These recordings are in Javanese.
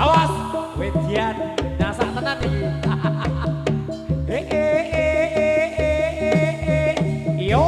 Awas, wedian nyasak tenan iki. Yo.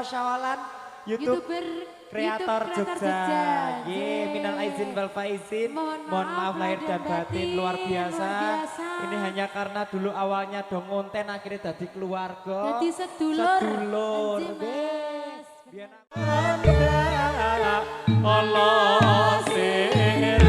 Syawalan YouTuber kreator Jogja. Ye, minal aizin wal faizin. Mohon maaf lahir dan batin luar biasa. Ini hanya karena dulu awalnya dong ngonten akhirnya jadi keluarga. Jadi sedulur. Sedulur. Biar Allah sirna.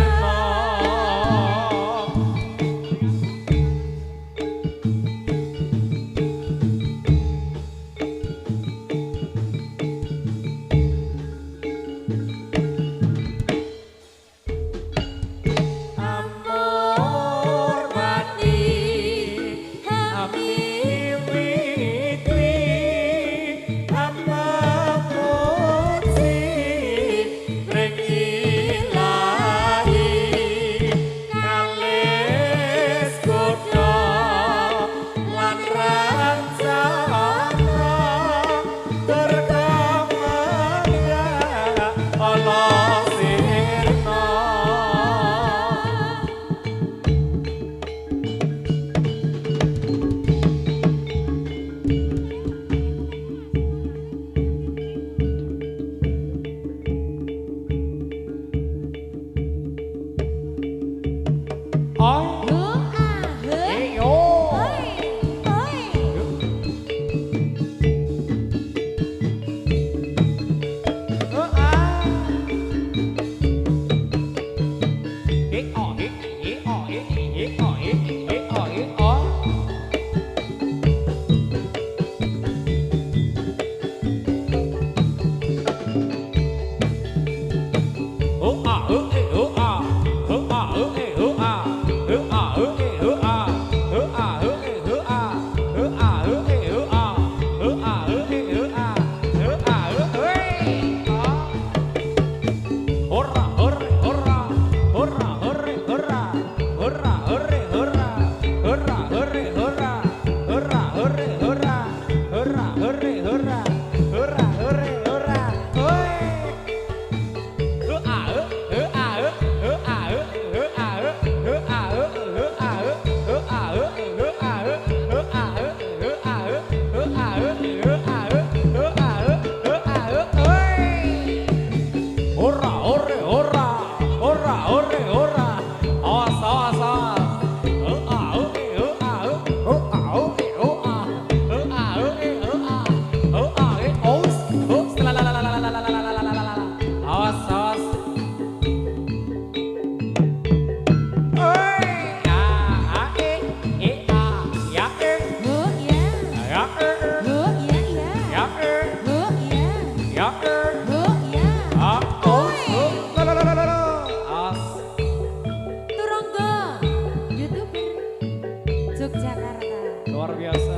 Luar biasa.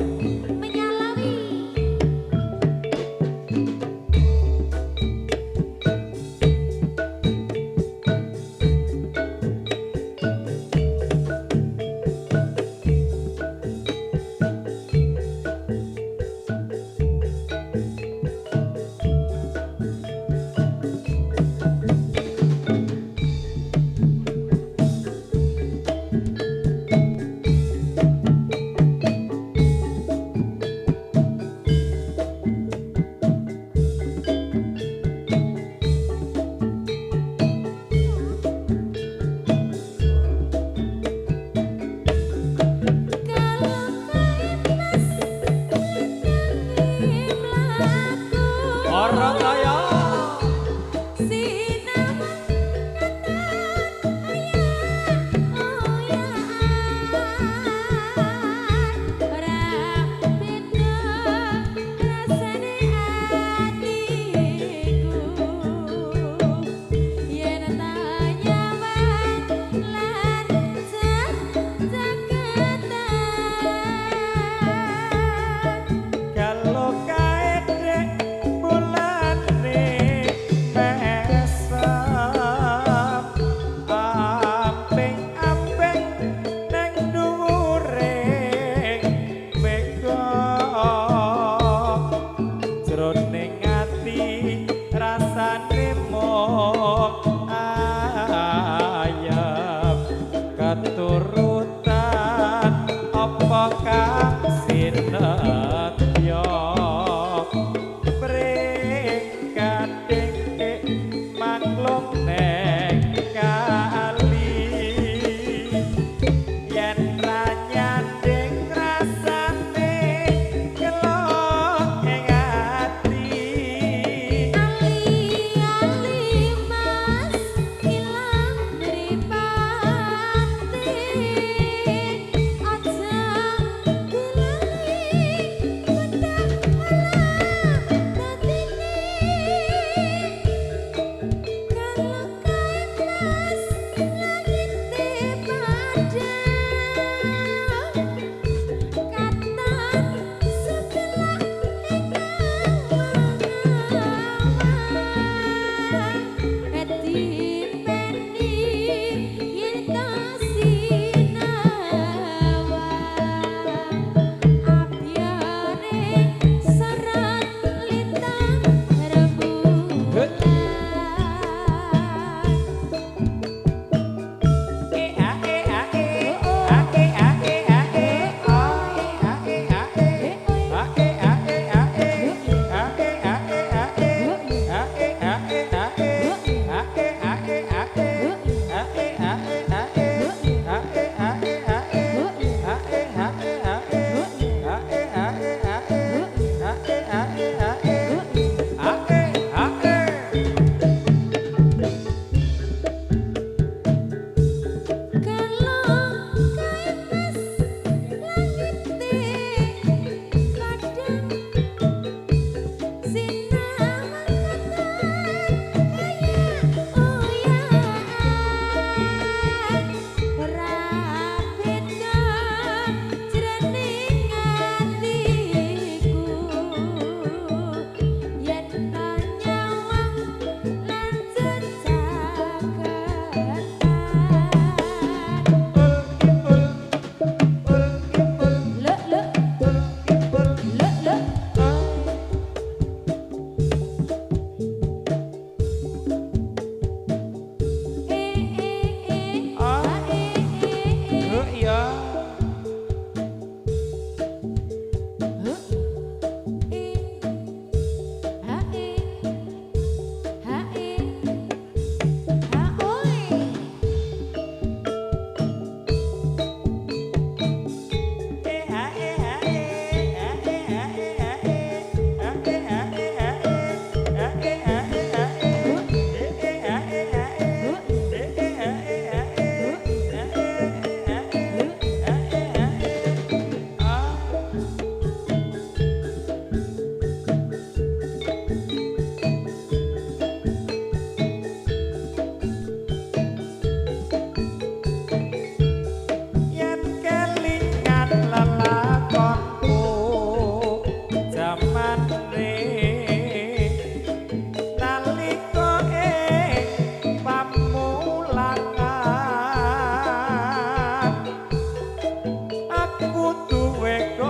Menyalawi.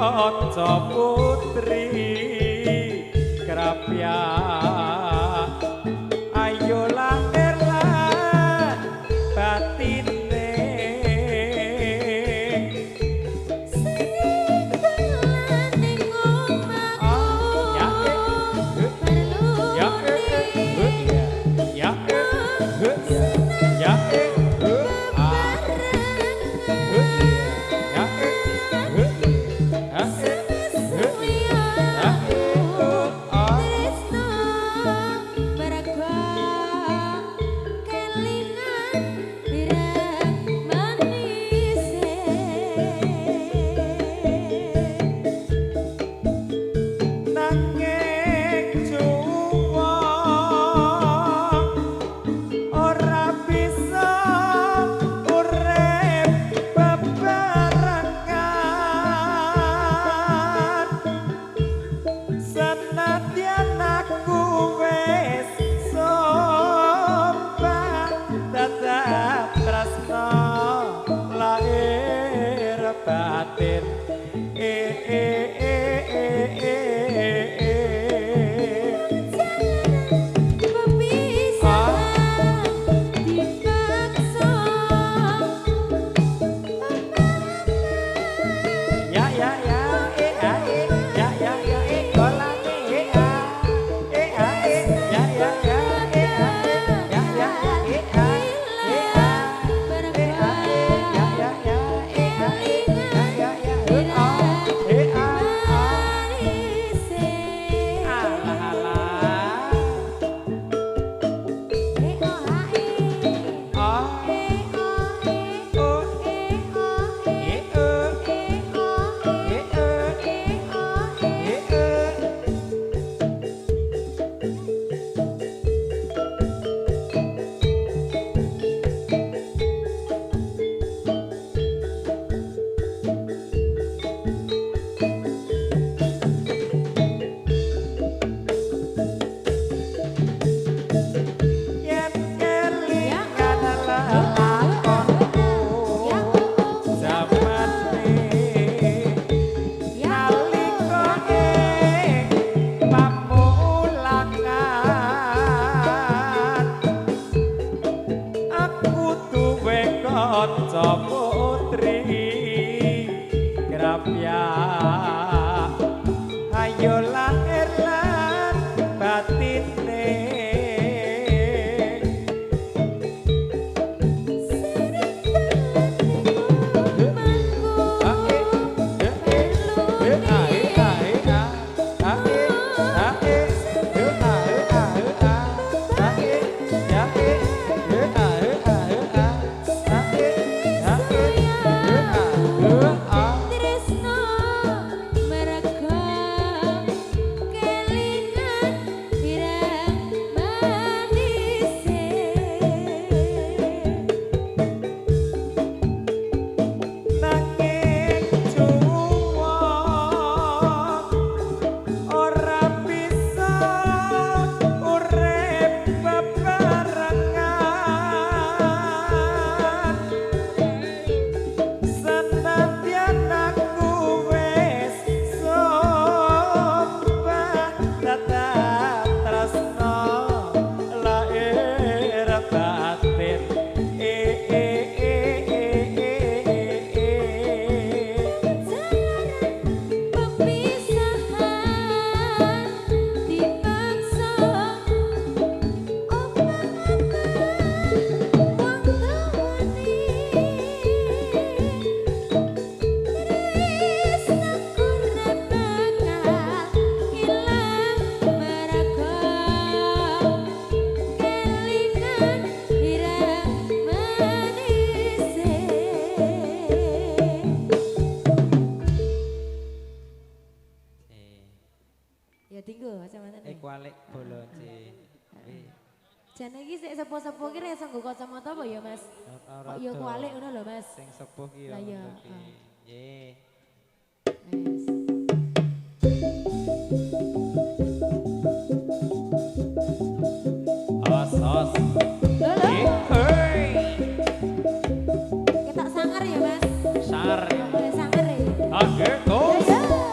kanca putri krapya ayo lahir lan batine batin kanca putri krapya ayo lahir lan batine Ya tinggal kacamata nih. Kualik bolonce. Jane iki sik sepuh-sepuh ki rek nggo kacamata apa ya, Mas? Kok ya kualik ngono lho, Mas. Sing sepuh ki Lah ya. Nggih. Wes. Os. Lho. Hei. Ketok sangar ya, Mas? Sangar. Sangar ya. Oke, tuh.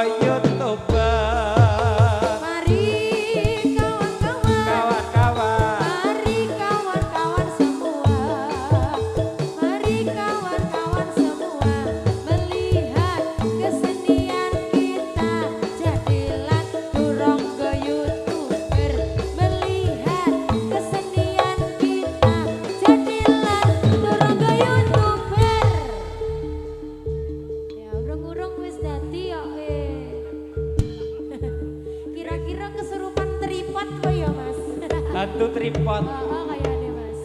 YouTuber. Mari kawan-kawan, Kawan-kawan. mari kawan-kawan semua, mari kawan-kawan semua melihat kesenian kita. Jadilah turangga YouTuber, melihat kesenian kita. Jadilah turangga YouTuber. Ya urung-urung wis dadi kok. Kira-kira kesurupan tripod kok ya Mas? Hantu tripod. Oh, kayaknya Mas.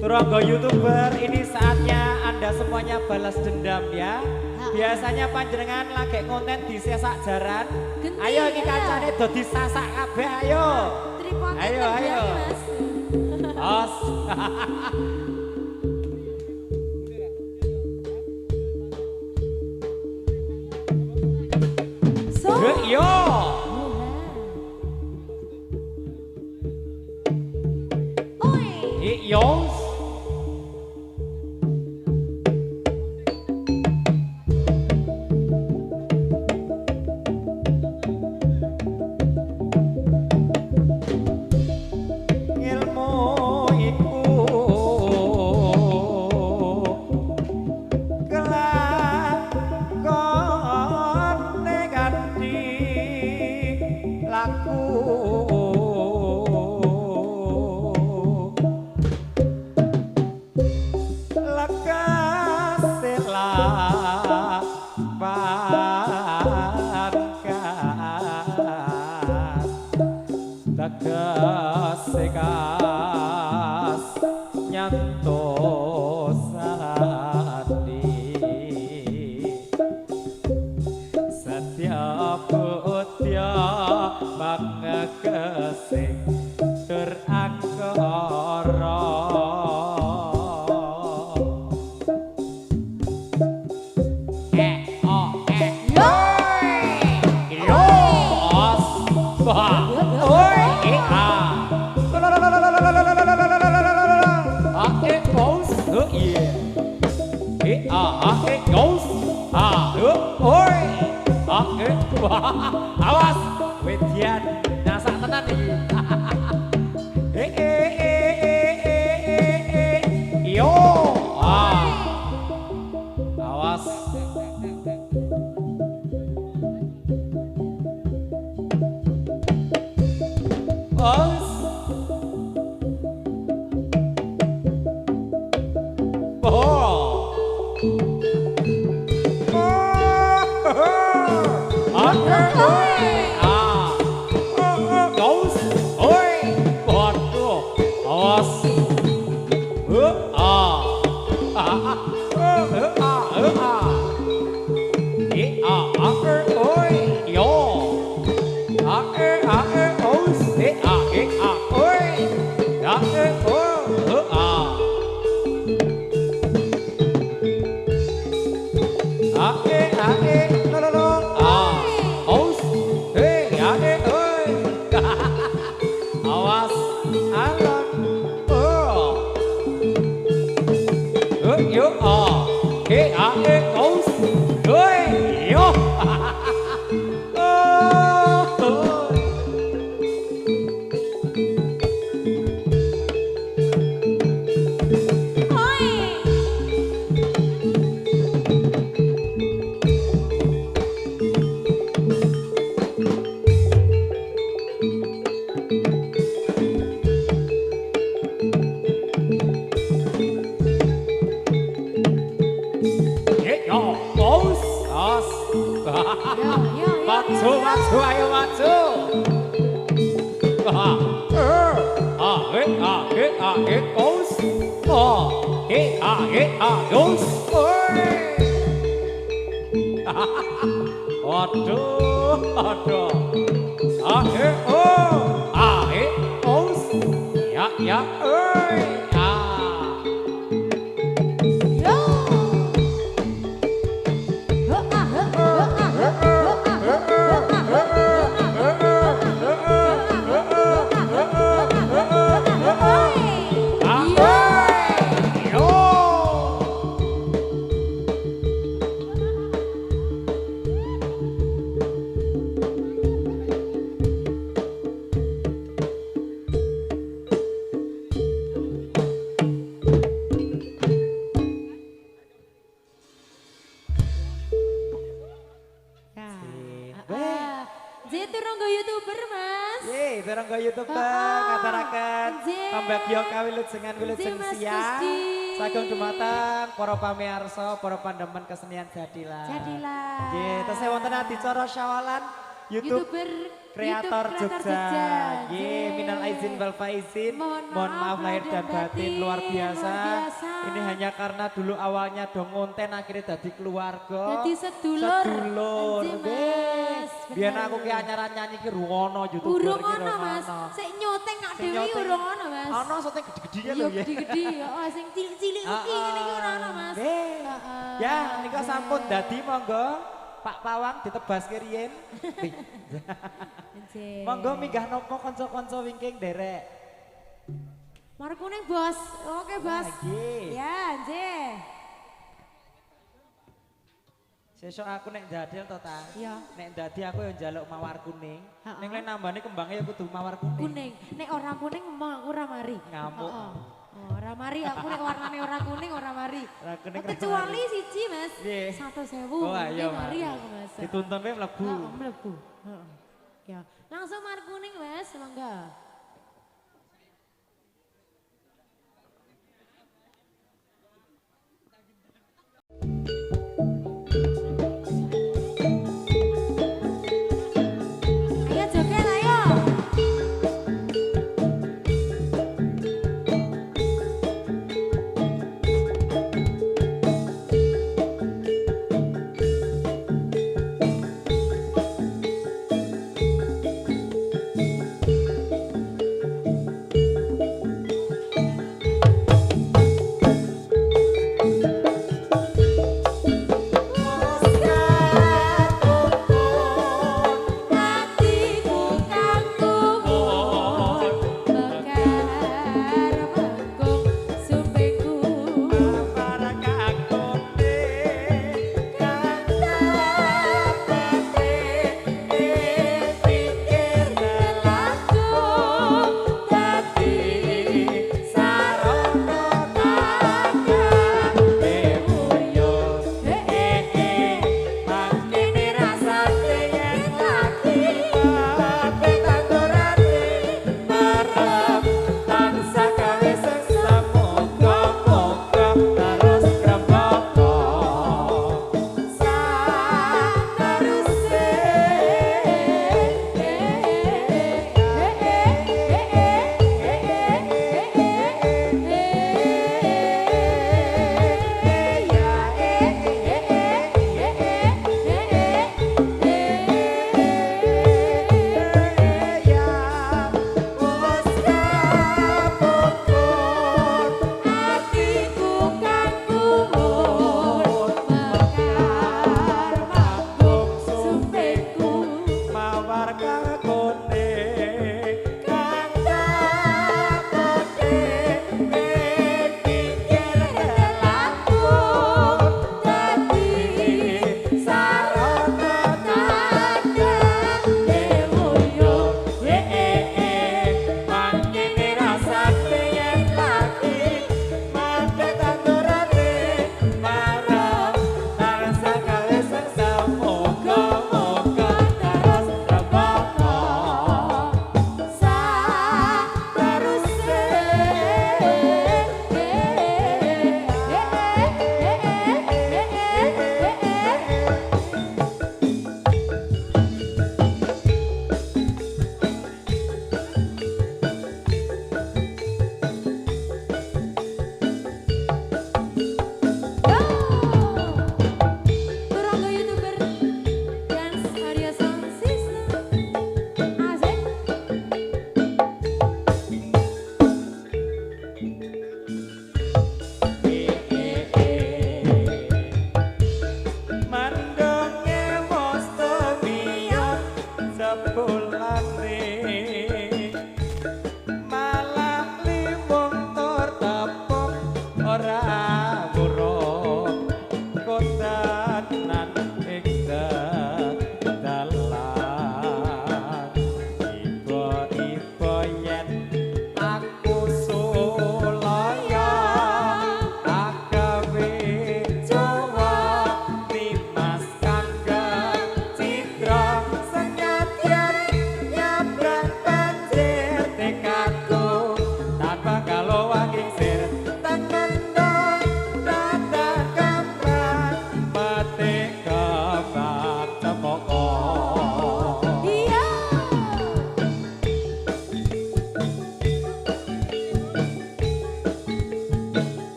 Turangga YouTuber, ini saatnya Anda semuanya balas dendam ya. Biasanya panjenengan lagi konten di sesak jaran. Genti, Ayo iki ya. kancane do disasak kabeh ayo. Tripodnya Ayo, terbang, ayo. Mas. Os. So, Yo. oi, Yo. Ilmu iku kelakone ganti laku lekase lapankan tegese kas nyantosani setiap putya mangkese terangkara Awas, wedian nyasak tenan iki. Yo, awas. Os. Oh. Awas, alon, yo, aus, yo, maju, ayo maju. Aus. Aus. Waduh, waduh. Aus. Ya, Bagyo kawilujengan wilujeng siang. Sagung dumateng para pamirsa, para pandemen kesenian Jadilan. Jadilan. Nggih, tesih wonten adicara syawalan YouTube Kreator Jogja. Nggih, minal aizin wal faizin. Mohon maaf lahir dan batin luar biasa. Ini hanya karena dulu awalnya dong ngonten akhirnya jadi keluarga. Jadi sedulur. Sedulur. Nggih. Biyen aku ki anyaran nyanyi ki rungono YouTuber Urung ki ono Mas. Sik nyoteng nak dhewe urung ono Mas. Ono syuting gede-gede lho Iya ya. gede-gede ya. Oh sing cilik-cilik iki ngene iki ora ono Mas. Ya, nika sampun dadi monggo Pak Pawang ditebas riyen. Monggo minggah nopo kanca-kanca wingking derek. Mar kuning bos. Oke bos. Ya nggih. Sesuk aku nek jadil to ta. Iya. Nek dadi aku yo njaluk mawar kuning. Ning lek nambane kembangnya ya kudu mawar kuning. Kuning. Nek ora kuning emang aku ora mari. Ngamuk. Ora mari aku nek warnane ora kuning ora mari. Ora kuning. Kecuali siji Mas. Nggih. 100.000. Oh ayo mari aku Mas. Dituntun wae mlebu. Heeh, mlebu. Heeh. Ya, langsung mar kuning Mas, monggo. Ayo joget ayo.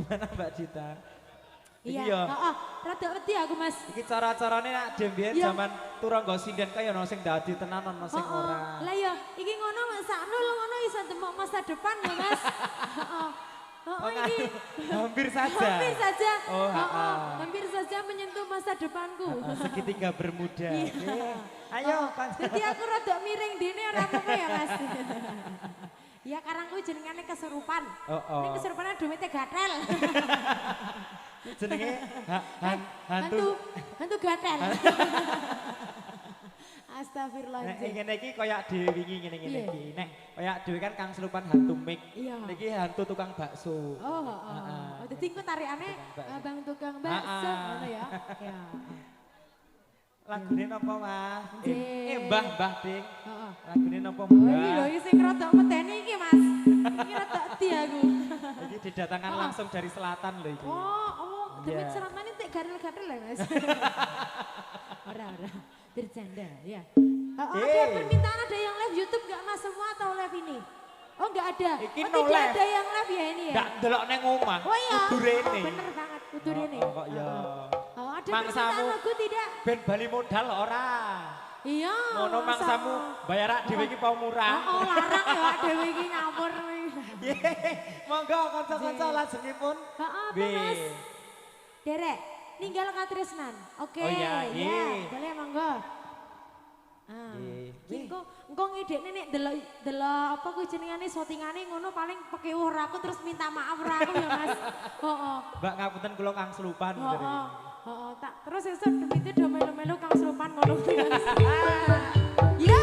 Gimana Mbak Dita? Iya, Iki ya. heeh, rada wedi aku Mas. Iki cara-carane nak dhewe Iya. zaman turangga sinden kaya ono sing dadi tenan ono sing Heeh. ora. Lah ya, iki ngono sakno lho ngono iso demok masa depan ya Mas. Heeh. Oh, ini hampir saja. hampir saja. Oh, Heeh, hampir saja menyentuh masa depanku. Segitiga bermuda. Iya. Ayo, Jadi aku rada miring dene ora apa-apa ya Mas. Ya karang kuwi jenengane kesurupan. Ini kesurupannya duitnya gatel. Jenenge hantu gatel. Nek Astagfirullahaladzim. ngene iki kaya dhewe wingi ngene Iya. iki. Nek kaya dhewe kan kang serupan hantu mik. Iya. Niki hantu tukang bakso. Oh, heeh. Oh, dadi engko tarikane Abang tukang bakso ngono ya. Ya. Lagune napa, Mas? Mbah Ding. Heeh. Lagune napa, Oh, iki lho Mbah? iki sing rada medeni iki, Mas. Iki rada edi aku. Iki didatangkan langsung dari selatan lho iki. Oh, demi Iya. ceramane tek garel-garel ya, Mas. Ora. Bercanda, ya. Ada permintaan ada yang live YouTube nggak Mas semua atau live ini? Oh nggak ada. Iki oh no tidak live. ada yang live ya ini ya? Ndak delok neng omah. Oh iya. Kudu rene. Bener banget, kudu rene. Kok ya. Oh ada Mangsamu. permintaan lagu tidak? Ben bali modal ora. Iya. Ngono mangsamu bayar dhewe iki pau murah. Oh larang ya dhewe iki nyampur. Monggo kanca-kanca lajengipun. Heeh, apa Mas? Derek, ninggal katresnan. Oke. Oh iya, ya, boleh monggo. Nggih. Engko ngidekne nek delok apa kuwi jenengane syutingane ngono paling pekewuh aku terus minta maaf ra aku ya Mas. Heeh. Mbak ngapunten kula kang selupan. Heeh. Heeh, tak terus esuk demite do melu-melu kang serupan ngono kuwi Mas. Ya.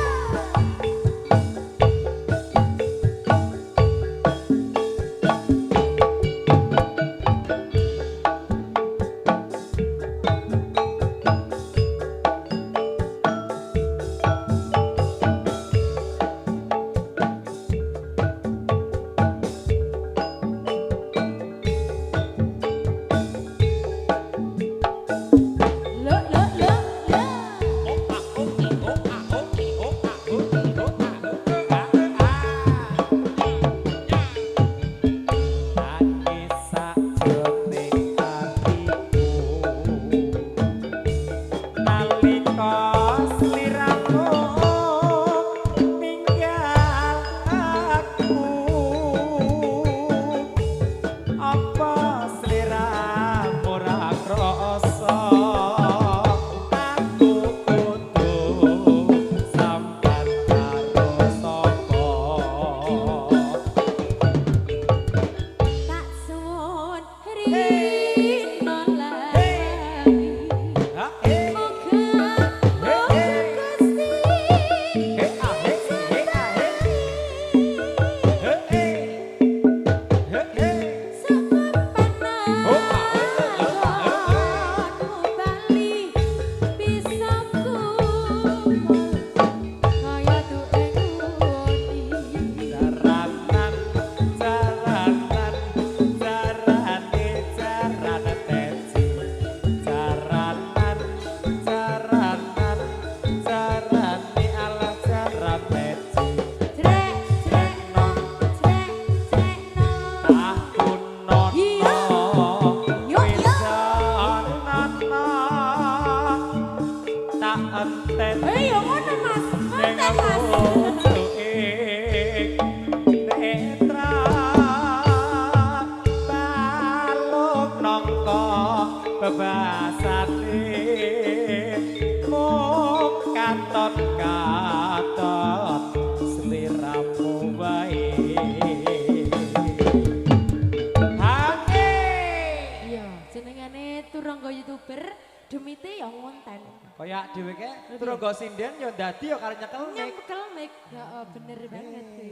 Kayak dhewe ke turangga sinden ya dadi ya karo nyekel mic. Nyekel mic. Heeh, bener banget kuwi.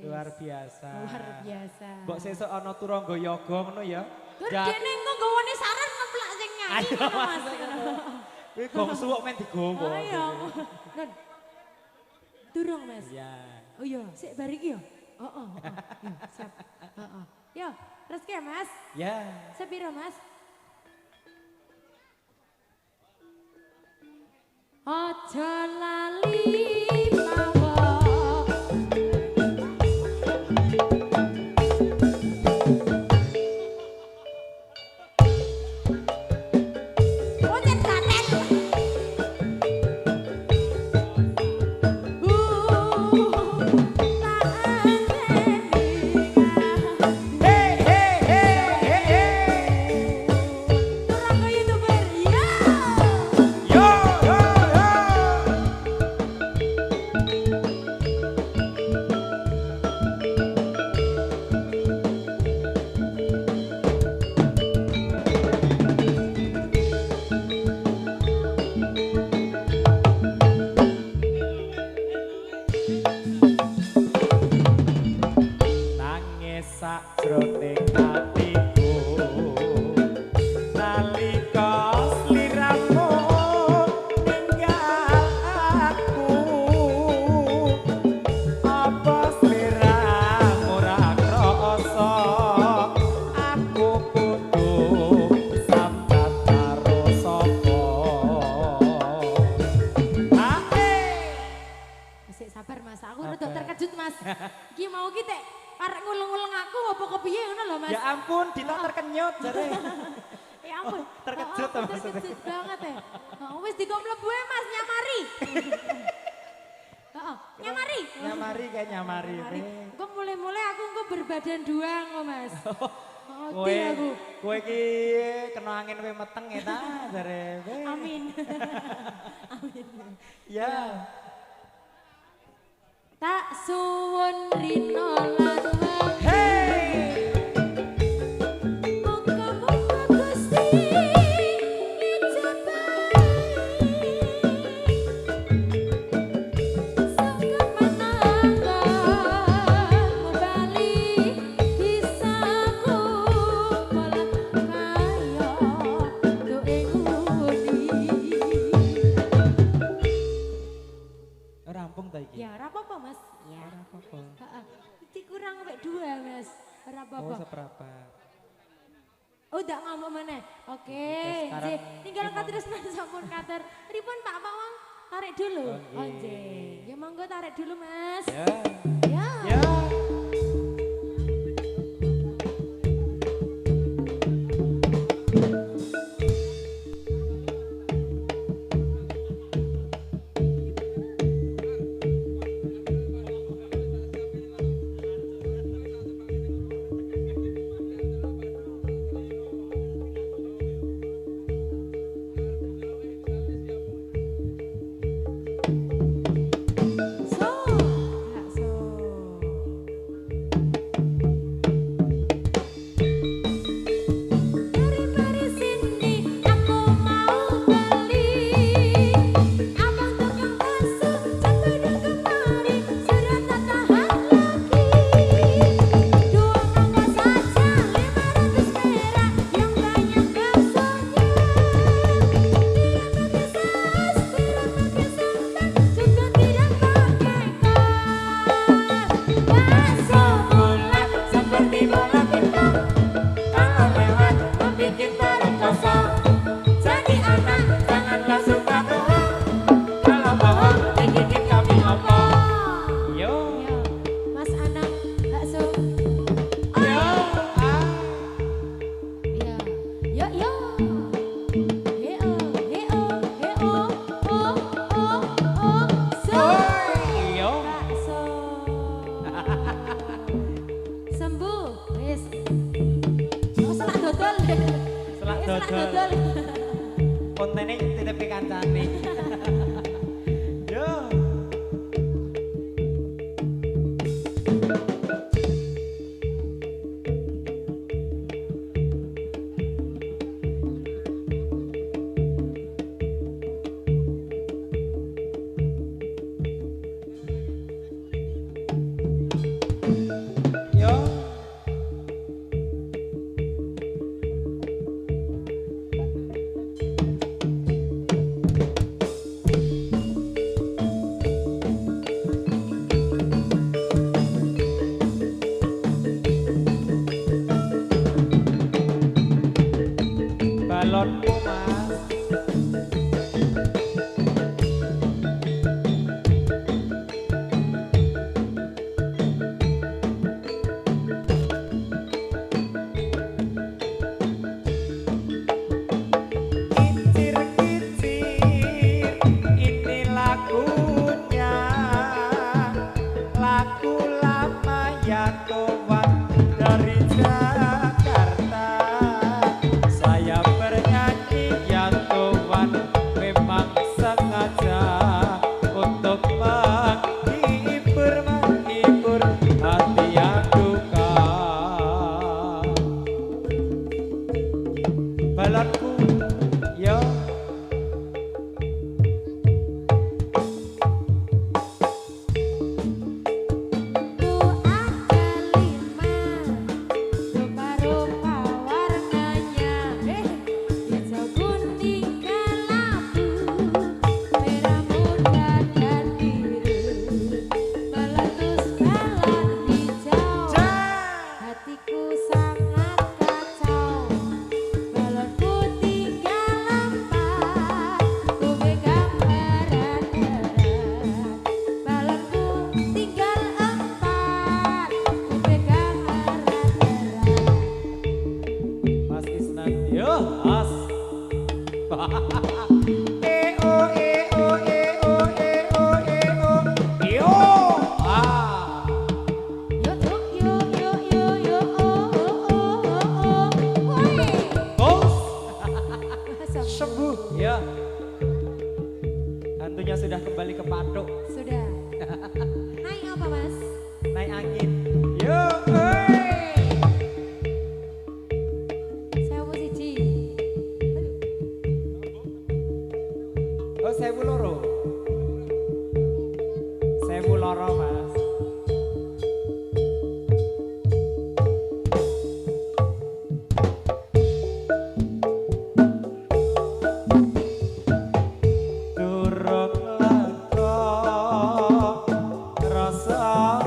Luar biasa. Luar biasa. Mbok sesuk ana turangga yoga ngono ya. Dene engko nggawane saran ngeplak sing nyanyi ngono Mas. Kuwi gong suwuk men digowo. Ayo. Nun. Durung Mas. Iya. Oh iya, sik bar iki ya. Heeh, ya, siap. Heeh. Yo, rezeki ya Mas. Ya. Sepiro Mas? Aja lali mawon. ampun, Dita terkenyut jare. Ya ampun. Terkejut oh, maksudnya. terkejut banget ya. Wis digo mlebu Mas nyamari. Nyamari. Nyamari kayak nyamari. Kok mulai-mulai aku kok berbadan dua kok Mas. Kowe iki kena angin kowe meteng ya ta jare. Amin. Amin. Ya. Tak suwun rino lan Hey. Monggo-monggo Gusti Rampung ta iki? ya ora apa-apa Mas. Ya ora apa-apa. Heeh. Iki kurang mek dua Mas. Ora apa-apa. Oh, seprapat. Oh, ndak ngomong mana? Oke, sekarang tinggal katresnan sampun kater. Ripun Pak Pawang tarik dulu. Oh, nggih. Ya monggo tarik dulu Mas. Ya. Ya. Ya. dodol. Kontene titip kancane. Yo. Balonmu mas. Kicir-kicir ini lagunya, lagu lama ya kawan dari Jakarta. Saya bernyanyi ya kawan memang sengaja untuk menghibur hati yang duka. Balonku yo. Ku ada 5 rupa-rupa warnanya, hijau kuning kelabu, merah muda dan biru, meletus balon hijau. Hatiku sangat kacau, balon putih Yo, as. E-o, e-o, e-o, e-o, e-o. Yo. Ah. Yo yo yo yo yo oh oh oh oh. Woi. Bos. Sembuh. Sembuh. Ya. Hantunya sudah kembali ke patok. Sudah. Naik apa, Mas? Naik angin. Yo, Sewu siji. oh, sewu loro. Sewu loro, Mas. Durung lego rasa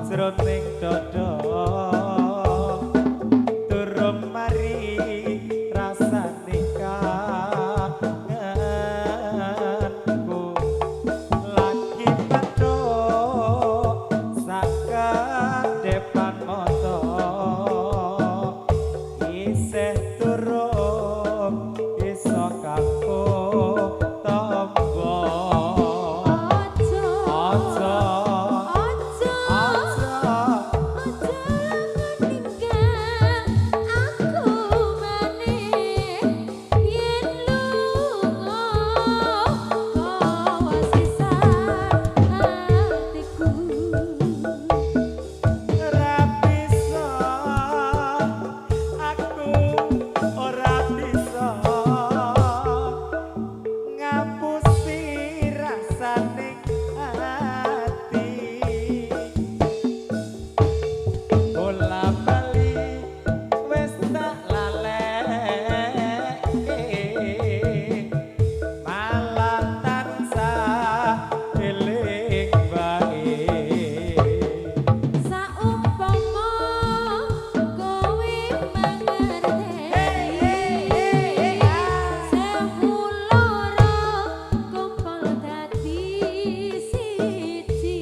jroning dada. Durung mari rasane kangenku. Lagi petuk sakedepan mata. Isih durung iso kaku tombo. Ojo. Ojo. Ojo. Ojo. Ojo ninggal aku maneh yen lunga kowe sisa hatiku. Ora bisa, aku ora bisa ngapusi rasane ati. Bola bali wis tak laleke, malah tansah eling bae. Saumpama kowe mangerteni sewu loro kumpul dadi siji.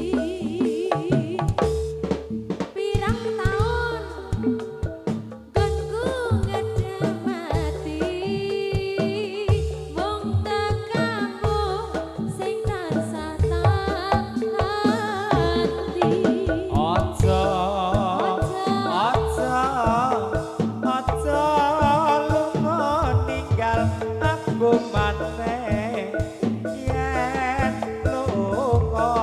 Pirang taun gonku ngedemati mung tekamu sing tansah tak hati. Ojo, ojo, ojo lunga ninggal aku maneh. Yen lunga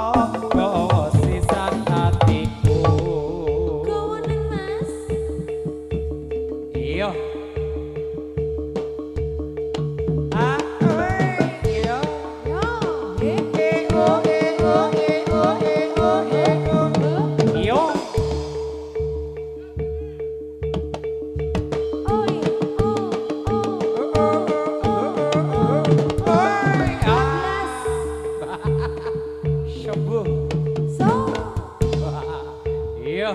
gawa sisan hatiku. Kawonen Mas. Iya. Ah, iya. Yo. E-o, e-o, e-o, e-o, e-o. Iya. Oi, Sembuh. so Iya.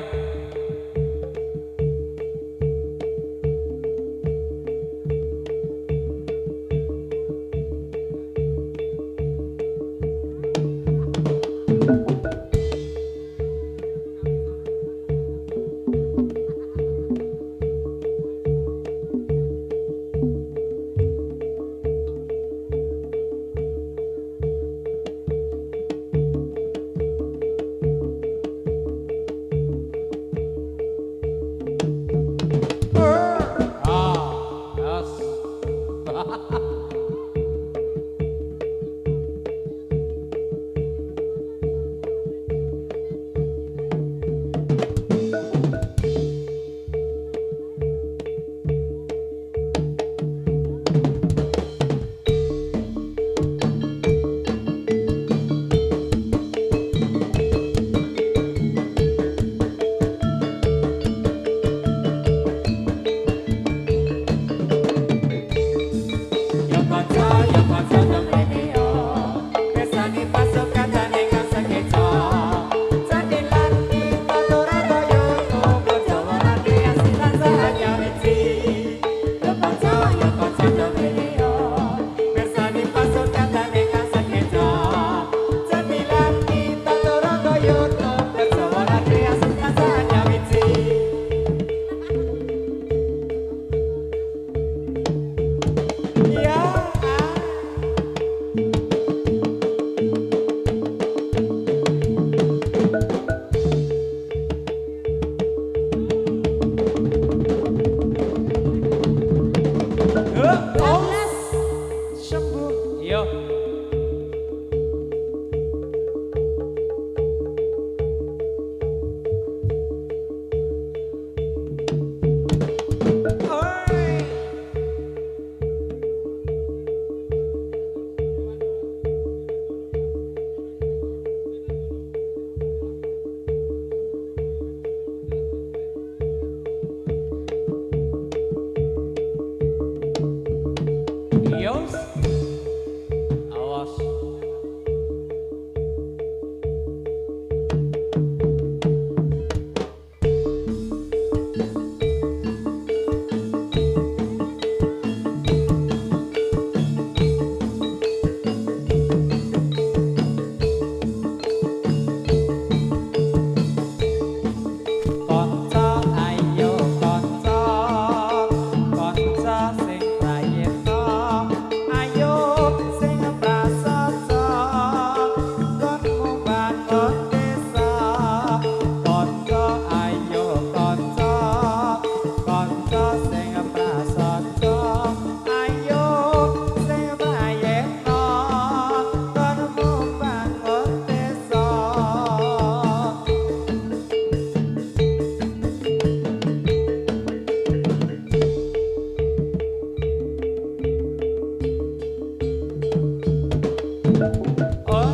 Oh.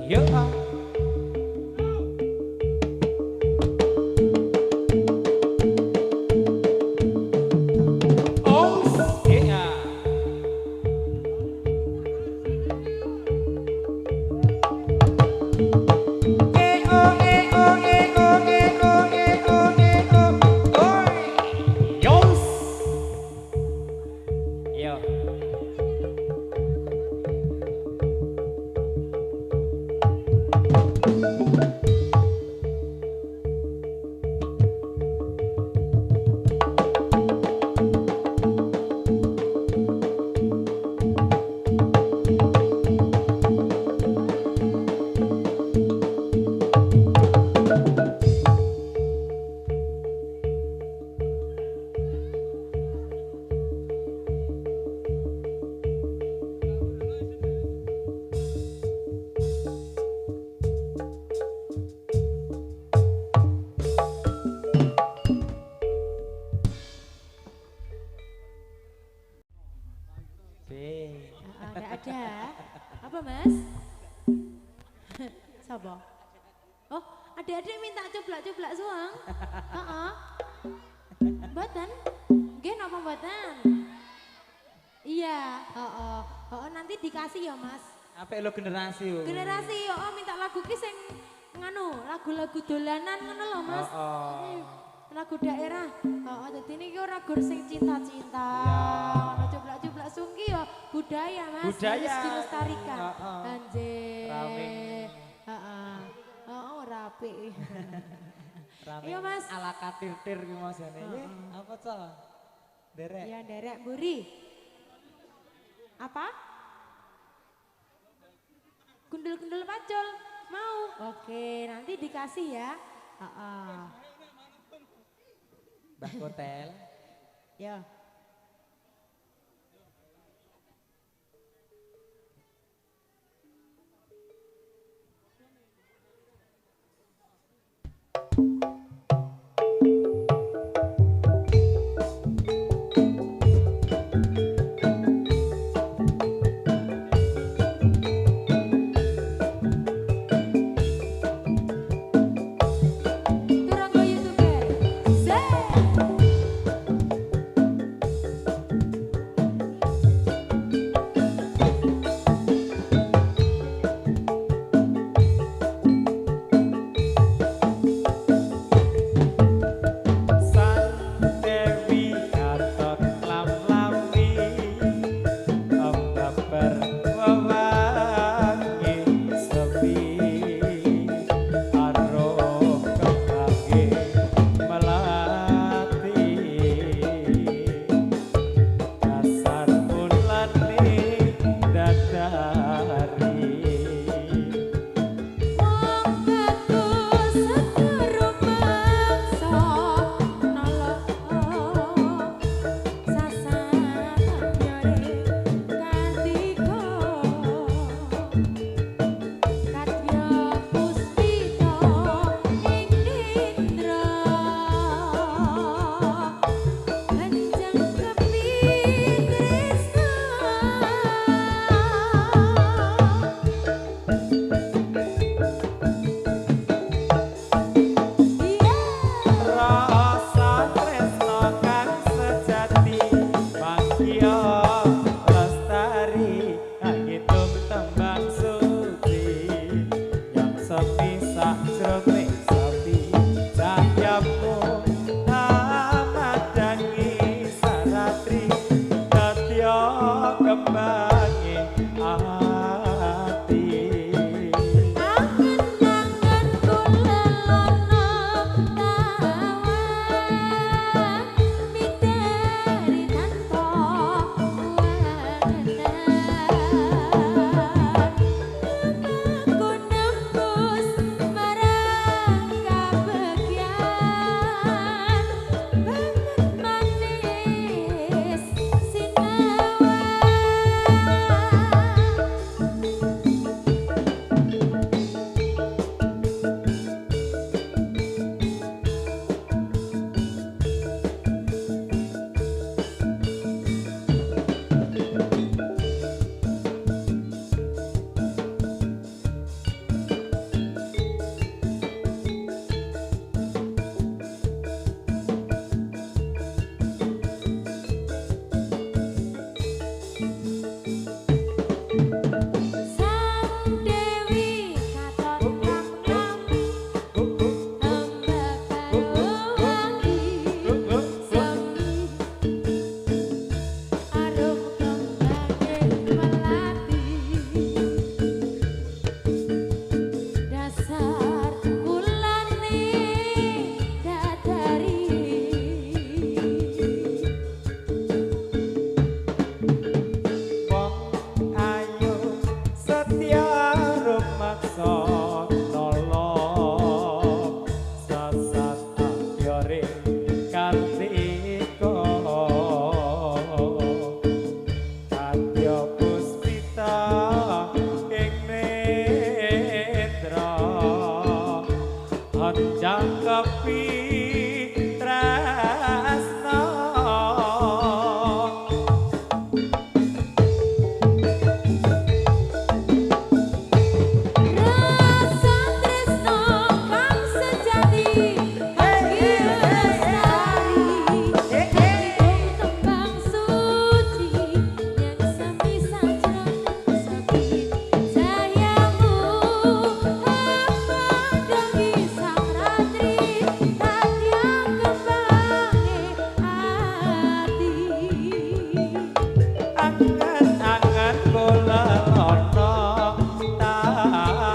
Yuk. Oh, iya. Yo. Nggak ada. Apa mas? Sobo? Oh, adik-adik minta coblak-coblak suang. Mboten? Nggih napa mboten? Iya, nanti dikasih ya mas. Apa lo generasi yo? Generasi, minta lagu ki sing nganu, lagu-lagu dolanan ngono lho mas. Lagu daerah. Dadi niki ora gur sing cinta-cinta. Ono coblak-coblak sungki ya budaya mas. Budaya. Harus dilestarikan. Anjir. Rame. Rapi. Rame. Iya mas. Ala katir-tir ki mas jane. Apa to? Derek. Ya derek buri. Apa? Gundul-gundul pacul. Mau? Oke, nanti dikasih ya. Mbah Hotel. Ya. Turanggo YouTuber. Zee. menjangkepi tresno Rasa tresno kang sejati Hati lestari Tembang suci Yang sami sajro Sabi sayangmu Mendangi sang ratri Rakyat kembange hati angan-angan kula ana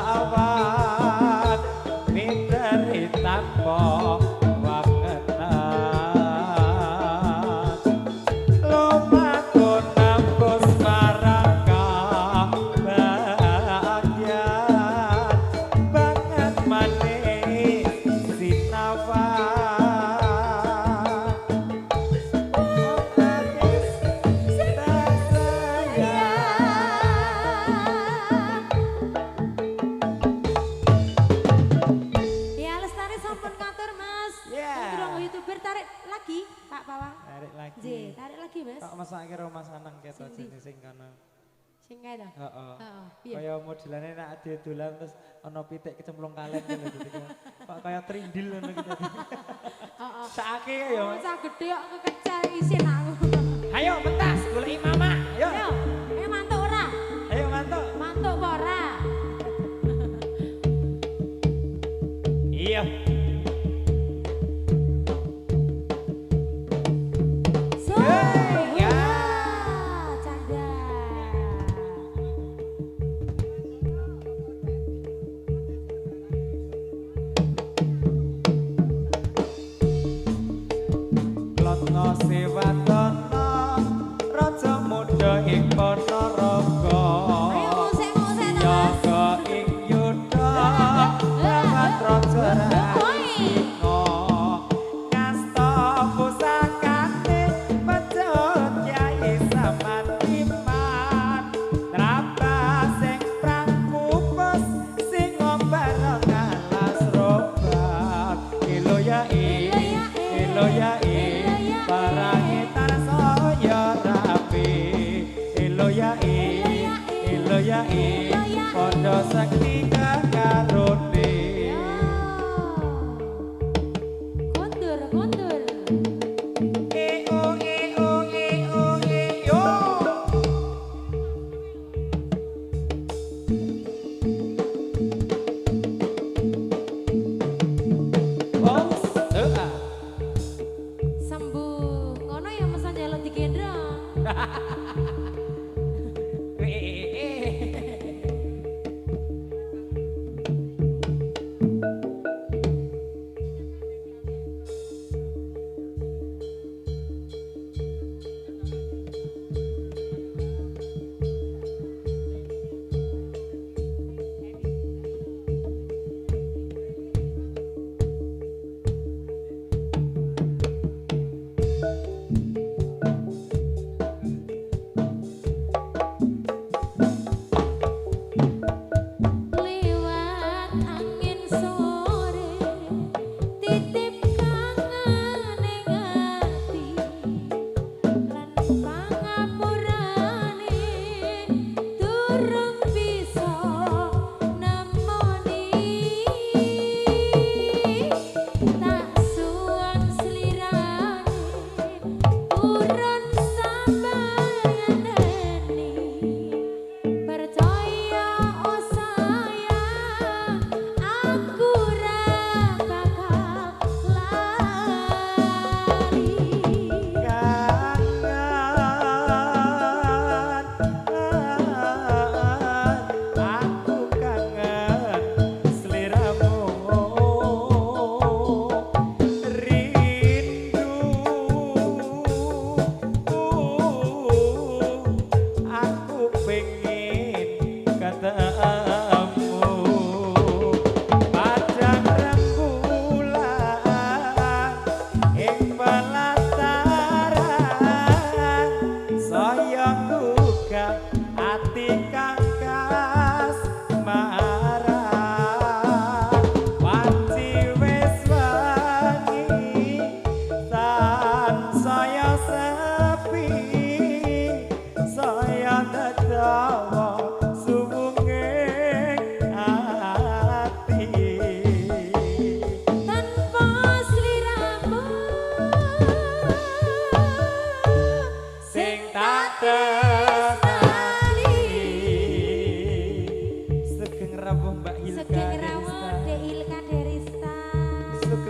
tawat miteri tanpa wangenan lumaku nembus marang kebahagiaan banget manis sinawat Ya Lestari sampun ngatur Mas. Yeah. Durung YouTuber tarik lagi Pak Pawang. tarik lagi J, tarik lagi Mas. kok masake rumah sanang keto Sing ndi? jenis sing kana Sing kae ta? heeh Heeh, piye? kaya modelane nek ade dolan terus ana pitik kecemplung kalen gitu dadi kok kaya trindil ngono gitu Heeh. sakake ya Mas. Cah gede kok kekecel isin aku. Ayo mentas goleki mama ayo Ayo, mantuk ora? ayo mantuk Mantuk apa ora? iya Ya, canda. Lotno sewatana raja muda ing Ponorogo Ayo musik ta Mas. Yaga ing yuda lewat raja Rasina ngasta pusakane pecut Kyai Samandiman trabas sing prang pupus sing bareng alas robat ilo ya parange tansaya rapi ilo ya padha sakti kakarone Kondur, kondur. yo oh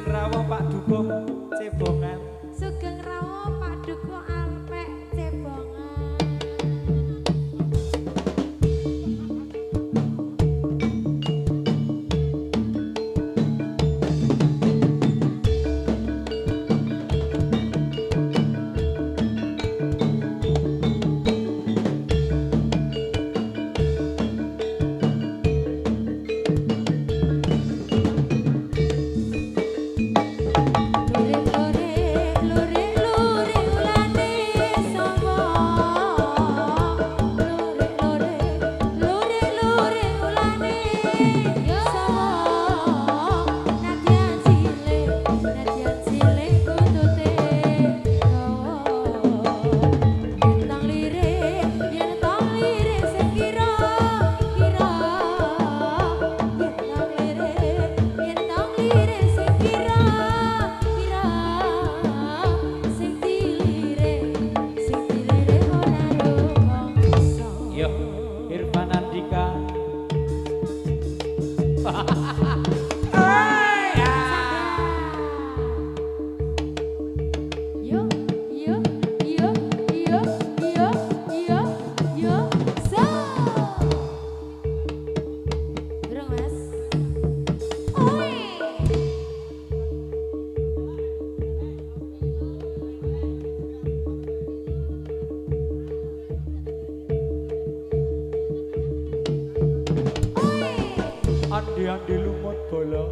Rawuh Pak Dukuh Cebongan. Sugeng rawuh Pak Dukuh Alpek Cebongan. Irfan Andika. Yo, yo, yo, yo, yo, yo, yo, so. Durung, Mas. Oi. Andi lumut bola.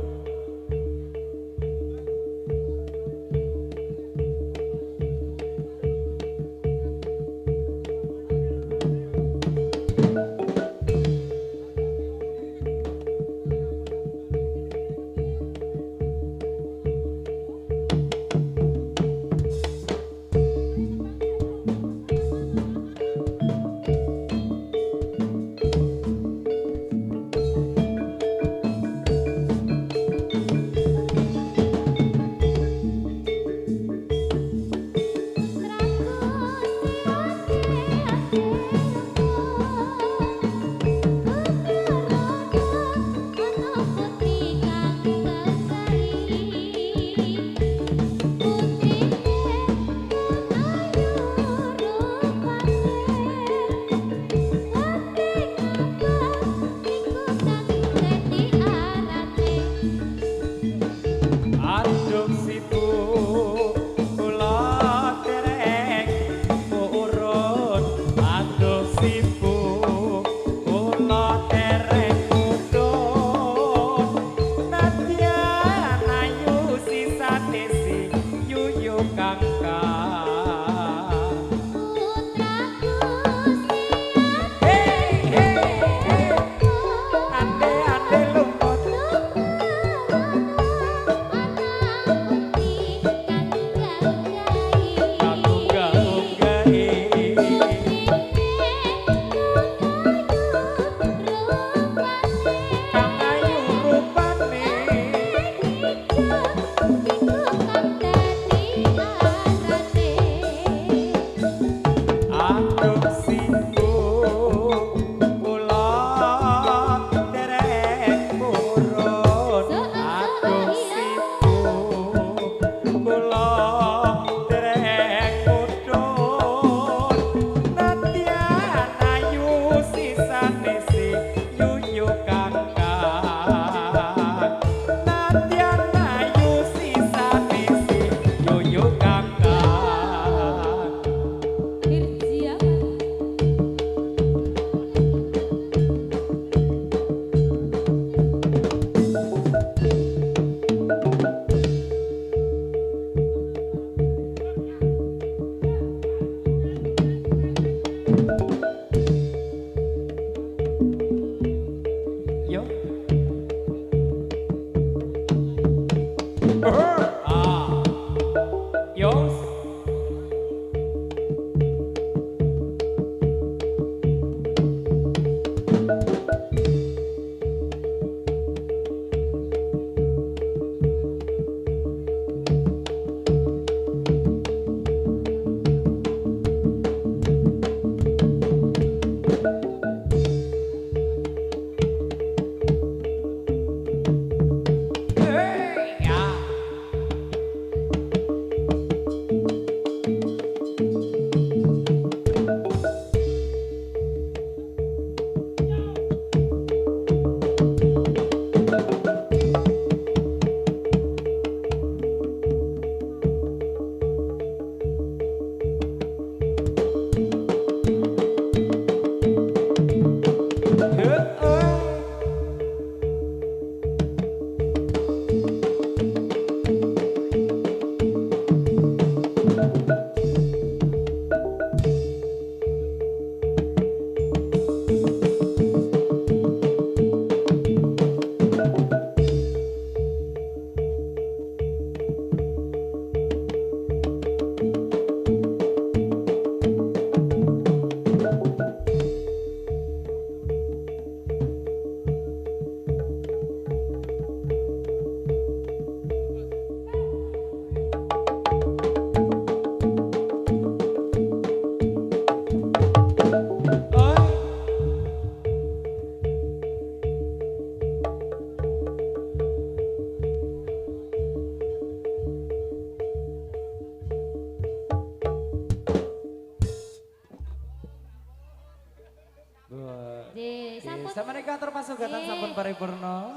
atur pasugatan sampun paripurna.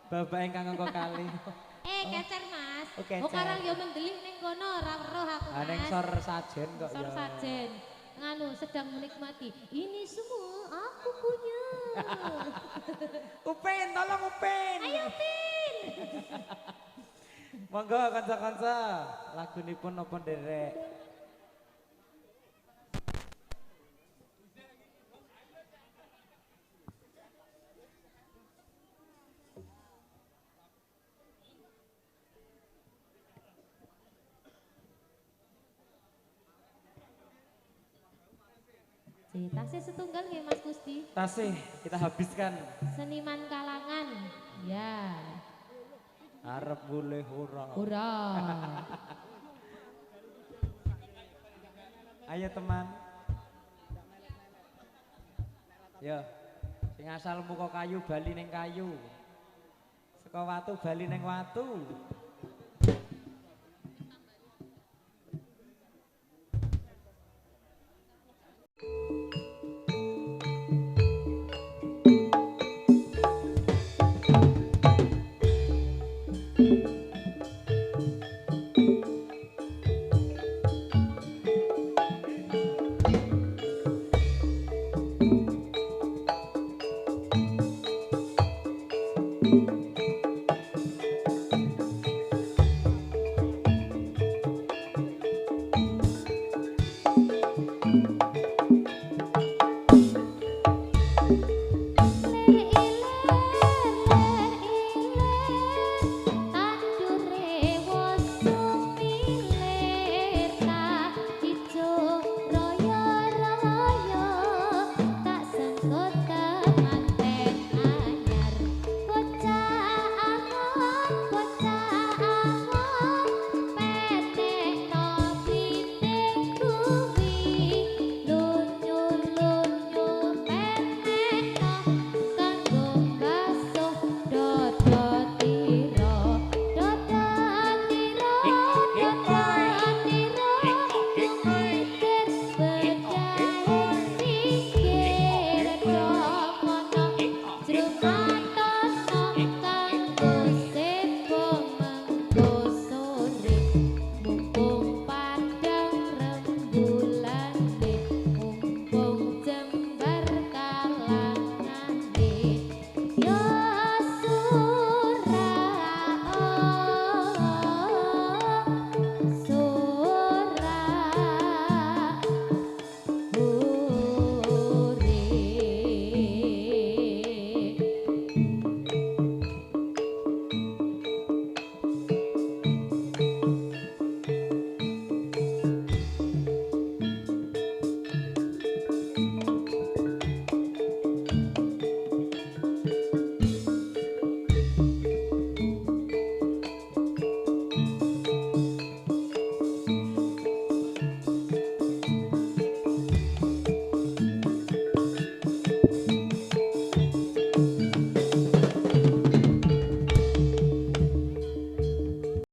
Bapak ingkang angka kali. Kecer Mas. Kecer. Oh karang yo mendelik ning kono ora weruh aku Mas. Ning sor sajen kok ya. Sor sajen. Nganu sedang menikmati. Ini semua aku punya. Upin, tolong Upin. Ayo Upin. Monggo kanca-kanca, lagunipun napa nderek? Tasih setunggal nggih Mas Gusti. Tasih kita habiskan. Seniman kalangan. Ya. Arep boleh ora. Ora. Ayo teman. Yo. Sing asal muka kayu bali ning kayu. Saka watu bali ning watu.